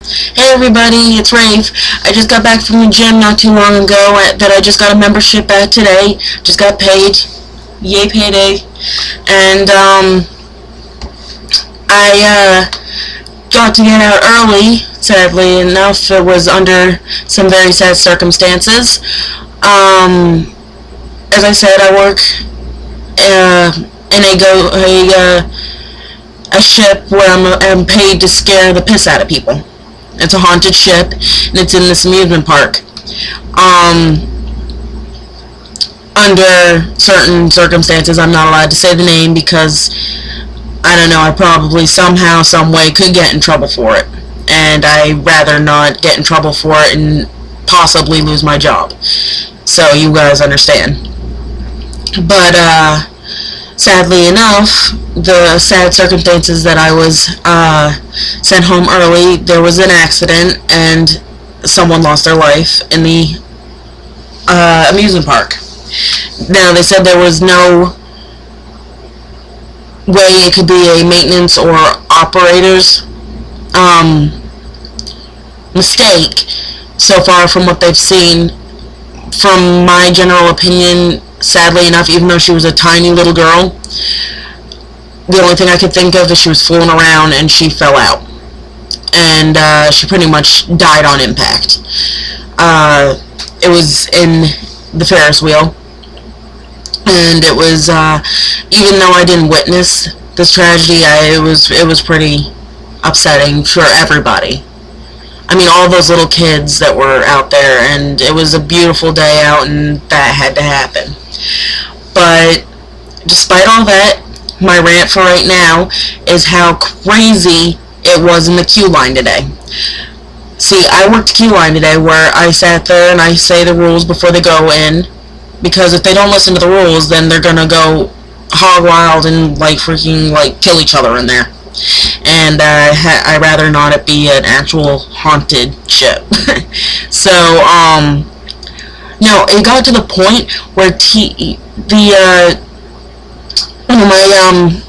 Hey everybody, it's Rave. I just got back from the gym not too long ago that I just got a membership at today. Just got paid. Yay, payday. And, I, got to get out early. Sadly enough, it was under some very sad circumstances. As I said, I work, in a ship where I'm paid to scare the piss out of people. It's a haunted ship, and it's in this amusement park. Under certain circumstances, I'm not allowed to say the name because, I don't know, I probably somehow, some way could get in trouble for it. And I'd rather not get in trouble for it and possibly lose my job. So you guys understand. But, sadly enough, the sad circumstances that I was sent home early, there was an accident and someone lost their life in the amusement park. Now, they said there was no way it could be a maintenance or operator's mistake. So far from what they've seen, from my general opinion, sadly enough, even though she was a tiny little girl, the only thing I could think of is she was fooling around and she fell out. And she pretty much died on impact. It was in the Ferris wheel. And it was, even though I didn't witness this tragedy, it was pretty upsetting for everybody. I mean, all those little kids that were out there, and it was a beautiful day out, and that had to happen. But despite all that, my rant for right now is how crazy it was in the queue line today. See, I worked queue line today where I sat there and I say the rules before they go in, because if they don't listen to the rules, then they're gonna go hog wild and freaking kill each other in there. And I'd rather not it be an actual haunted ship. So, no, it got to the point where my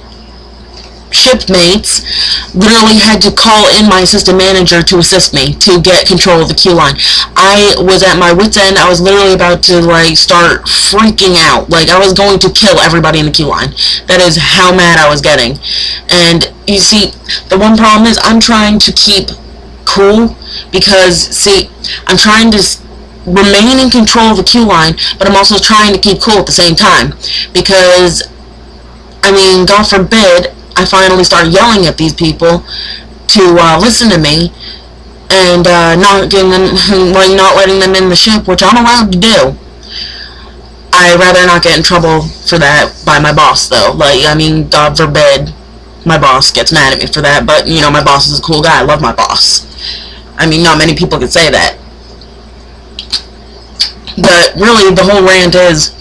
shipmates literally had to call in my assistant manager to assist me to get control of the queue line. I was at my wit's end. I was literally about to start freaking out. I was going to kill everybody in the queue line. That is how mad I was getting. And you see, the one problem is I'm trying to keep cool because, see, I'm trying to remain in control of the queue line, but I'm also trying to keep cool at the same time, because, I mean, God forbid I finally start yelling at these people to listen to me and not getting them, not letting them in the ship, which I'm allowed to do. I'd rather not get in trouble for that by my boss, though. I mean, God forbid my boss gets mad at me for that, but, you know, my boss is a cool guy. I love my boss. I mean, not many people could say that. But really, the whole rant is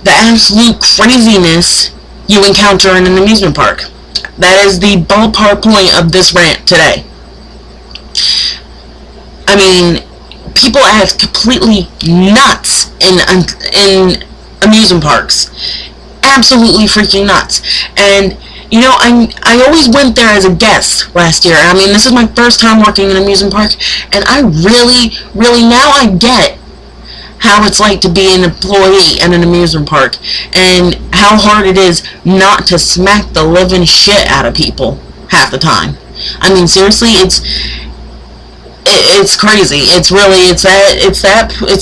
the absolute craziness you encounter in an amusement park. That is the ballpark point of this rant today. I mean, people act completely nuts in amusement parks. Absolutely freaking nuts. And, you know, I always went there as a guest last year. I mean, this is my first time working in an amusement park, and I really, now I get how it's like to be an employee at an amusement park, and how hard it is not to smack the living shit out of people half the time. I mean, seriously, it's crazy. It's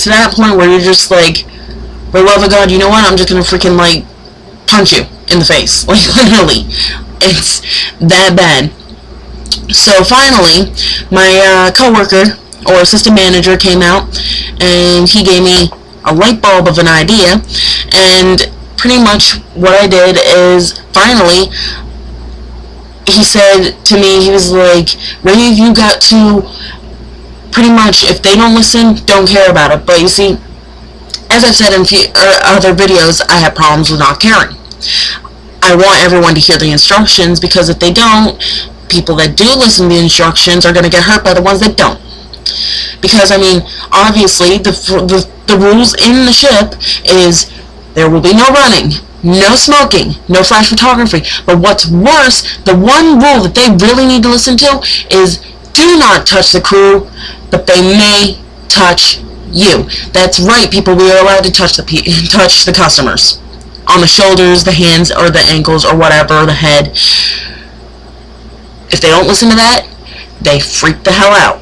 that point where you're just for the love of God, you know what? I'm just gonna freaking punch you in the face. Literally, it's that bad. So finally, my coworker or assistant manager came out, and he gave me a light bulb of an idea. And pretty much what I did is, finally, he said to me, he was like, Rave, you got to pretty much, if they don't listen, don't care about it. But you see, as I've said in other videos, I have problems with not caring. I want everyone to hear the instructions, because if they don't, people that do listen to the instructions are going to get hurt by the ones that don't. Because, I mean, obviously, the rules in the ship is there will be no running, no smoking, no flash photography. But what's worse, the one rule that they really need to listen to is do not touch the crew, but they may touch you. That's right, people. We are allowed to touch the customers on the shoulders, the hands, or the ankles, or whatever, the head. If they don't listen to that, they freak the hell out.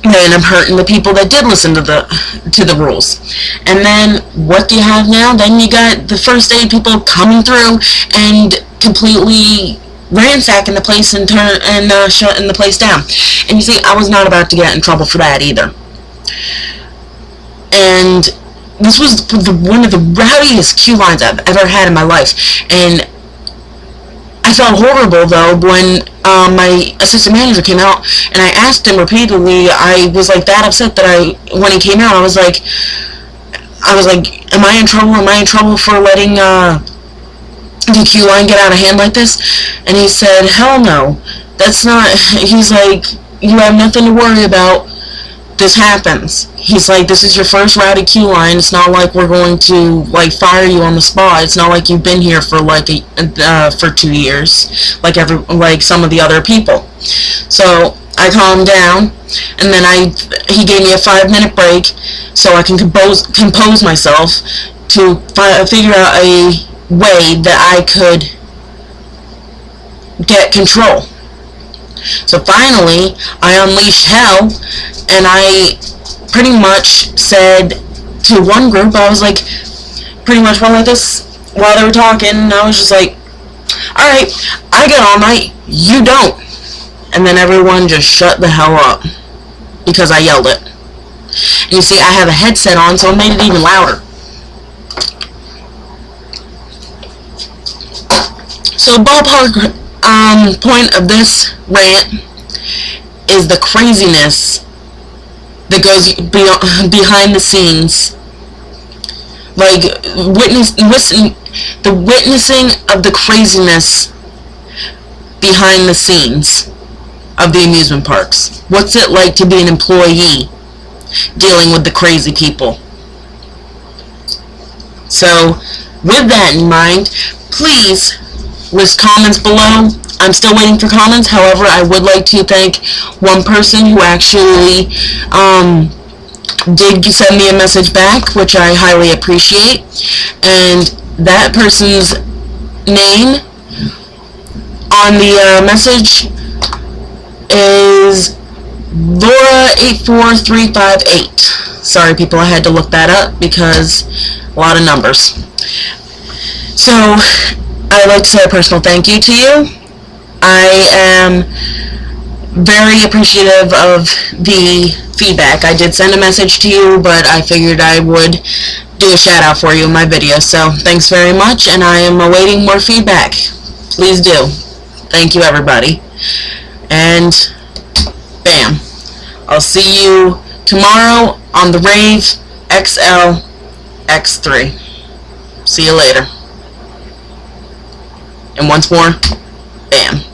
They end up hurting the people that did listen to the rules. And then what do you have now? Then you got the first aid people coming through and completely ransacking the place and shutting the place down. And you see, I was not about to get in trouble for that either. And this was one of the rowdiest queue lines I've ever had in my life. And I felt horrible, though, when my assistant manager came out, and I asked him repeatedly. I was like that upset that when he came out, I was like, am I in trouble? Am I in trouble for letting the queue line get out of hand like this? And he said, hell no, that's not. He's like, you have nothing to worry about. This happens. He's like, this is your first rowdy queue line. It's not like we're going to like fire you on the spot. It's not like you've been here for like for 2 years, like some of the other people. So I calmed down, and then he gave me a 5-minute break so I can compose myself to figure out a way that I could get control. So finally, I unleashed hell, and I pretty much said to one group, I was like, pretty much went like this while they were talking, and I was just like, alright, I get all night, you don't. And then everyone just shut the hell up, because I yelled it. And you see, I have a headset on, so it made it even louder. So ballpark point of this rant is the craziness that goes behind the scenes, like the witnessing of the craziness behind the scenes of the amusement parks. What's it like to be an employee dealing with the crazy people? So with that in mind, please list comments below. I'm still waiting for comments. However, I would like to thank one person who actually did send me a message back, which I highly appreciate. And that person's name on the message is Laura84358. Sorry, people, I had to look that up because a lot of numbers. So I'd like to say a personal thank you to you. I am very appreciative of the feedback. I did send a message to you, but I figured I would do a shout out for you in my video. So thanks very much, and I am awaiting more feedback. Please do. Thank you, everybody. And bam. I'll see you tomorrow on the Rave XL X3. See you later. And once more, bam.